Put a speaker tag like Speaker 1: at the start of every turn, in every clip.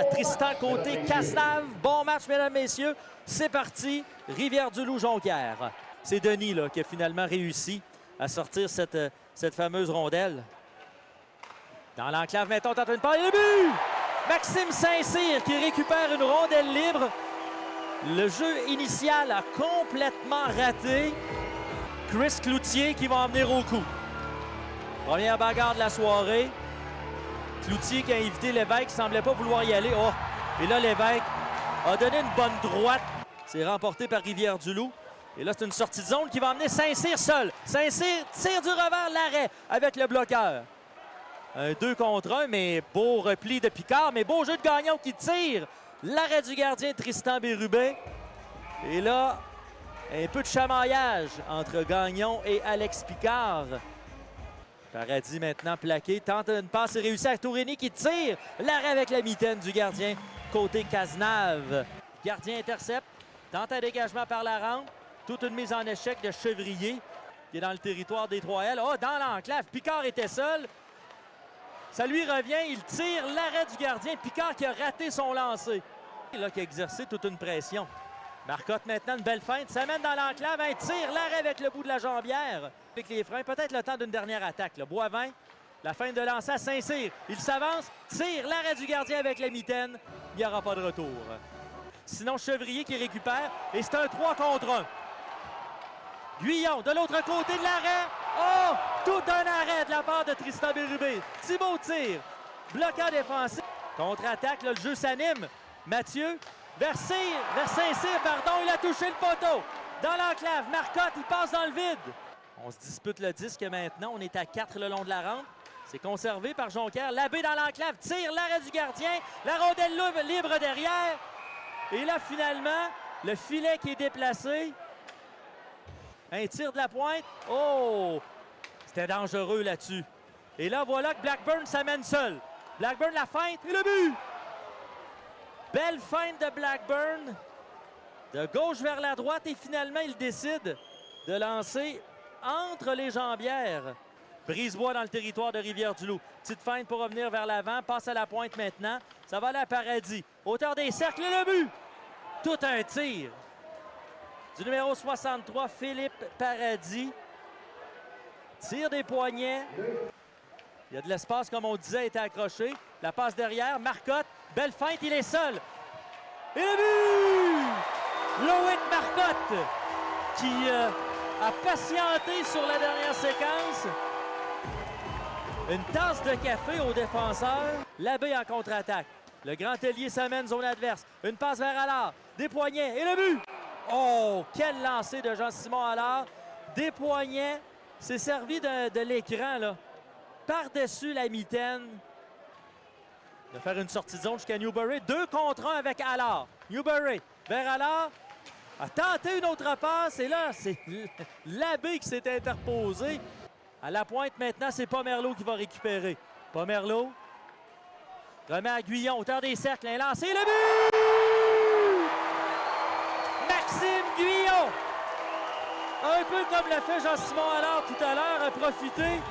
Speaker 1: à Tristan côté Cazenave. Bon match, mesdames, messieurs. C'est parti. Rivière-du-Loup-Jonquière. C'est Denis là, qui a finalement réussi à sortir cette fameuse rondelle. Dans l'enclave, mettons, tente une passe. Et le but! Maxime Saint-Cyr qui récupère une rondelle libre. Le jeu initial a complètement raté. Chris Cloutier qui va en venir au coup. Première bagarre de la soirée. Cloutier qui a invité Lévesque, qui ne semblait pas vouloir y aller. Oh! Et là, Lévesque a donné une bonne droite. C'est remporté par Rivière-du-Loup. Et là, c'est une sortie de zone qui va emmener Saint-Cyr seul. Saint-Cyr tire du revers l'arrêt avec le bloqueur. Un 2 contre 1, mais beau repli de Picard, mais beau jeu de Gagnon qui tire. L'arrêt du gardien Tristan Bérubé. Et là, un peu de chamaillage entre Gagnon et Alex Picard. Paradis maintenant plaqué, tente une passe et réussit à Tourigny qui tire. L'arrêt avec la mitaine du gardien côté Cazenave. Gardien intercepte, tente un dégagement par la rampe. Toute une mise en échec de Chevrier qui est dans le territoire des 3L. Oh, dans l'enclave, Picard était seul. Ça lui revient, il tire l'arrêt du gardien. Picard qui a raté son lancer. Là, qui a exercé toute une pression. Marcotte maintenant, une belle feinte, s'amène dans l'enclave, un tir, l'arrêt avec le bout de la jambière. Avec les freins, peut-être le temps d'une dernière attaque. Là. Boivin, la feinte de lancer à Saint-Cyr. Il s'avance, tire, l'arrêt du gardien avec la mitaine. Il n'y aura pas de retour. Sinon, Chevrier qui récupère, et c'est un 3 contre 1. Guyon, de l'autre côté de l'arrêt. Oh! Tout un arrêt de la part de Tristan Bérubé. Thibaut tire, bloquant défensif. Contre-attaque, là, le jeu s'anime. Mathieu, vers Saint-Cyr, pardon, il a touché le poteau. Dans l'enclave, Marcotte, il passe dans le vide. On se dispute le disque maintenant. On est à 4 le long de la rampe. C'est conservé par Jonquière. Labbé dans l'enclave, tire l'arrêt du gardien. La rondelle libre derrière. Et là, finalement, le filet qui est déplacé. Un tir de la pointe. Oh! C'était dangereux là-dessus. Et là, voilà que Blackburn s'amène seul. Blackburn, la feinte et le but! Belle feinte de Blackburn. De gauche vers la droite et finalement, il décide de lancer entre les jambières. Brisebois dans le territoire de Rivière-du-Loup. Petite feinte pour revenir vers l'avant. Passe à la pointe maintenant. Ça va aller à Paradis. Hauteur des cercles et le but! Tout un tir du numéro 63, Philippe Paradis. Tire des poignets. Il y a de l'espace, comme on disait, était accroché. La passe derrière, Marcotte. Belle feinte, il est seul. Et le but! Loïc Marcotte qui a patienté sur la dernière séquence. Une tasse de café aux défenseurs. Labbé en contre-attaque. Le grand ailier s'amène zone adverse. Une passe vers Allard. Des poignets et le but! Oh, quel lancer de Jean-Simon Allard. Des poignets. C'est servi de l'écran, là. Par-dessus la mitaine. De faire une sortie de zone jusqu'à Newbury. 2 contre 1 avec Allard. Newbury vers Allard. A tenté une autre passe. Et là, c'est Labbé qui s'est interposé. À la pointe maintenant, c'est Pomerleau qui va récupérer. Pomerleau remet à Guyon, hauteur des cercles. Un lancé, le but! Maxime Guyon! Un peu comme l'a fait Jean-Simon Allard tout à l'heure, a profité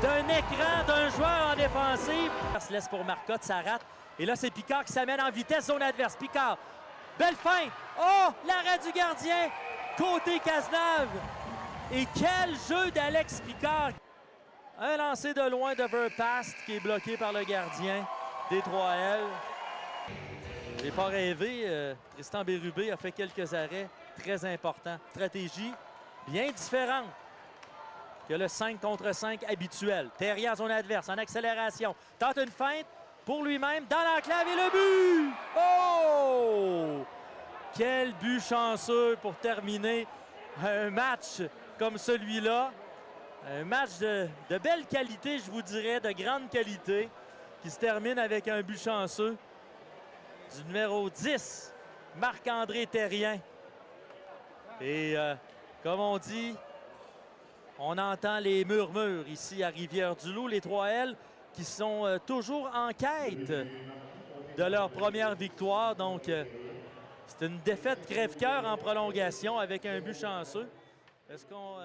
Speaker 1: d'un écran d'un joueur en défensive. Ça se laisse pour Marcotte, ça rate. Et là, c'est Picard qui s'amène en vitesse, zone adverse. Picard, belle feinte. Oh, l'arrêt du gardien, côté Cazenave. Et quel jeu d'Alex Picard. Un lancé de loin de Verpast qui est bloqué par le gardien des 3L. J'ai pas rêvé, Tristan Bérubé a fait quelques arrêts très importants. Stratégie bien différente que le 5 contre 5 habituel. Terrien en zone adverse, en accélération. Tente une feinte pour lui-même dans l'enclave et le but! Oh! Quel but chanceux pour terminer un match comme celui-là. Un match de belle qualité, je vous dirais, de grande qualité, qui se termine avec un but chanceux du numéro 10, Marc-André Terrien. Et comme on dit, on entend les murmures ici à Rivière-du-Loup, les 3L qui sont toujours en quête de leur première victoire. Donc, c'est une défaite crève-cœur en prolongation avec un but chanceux. Est-ce qu'on...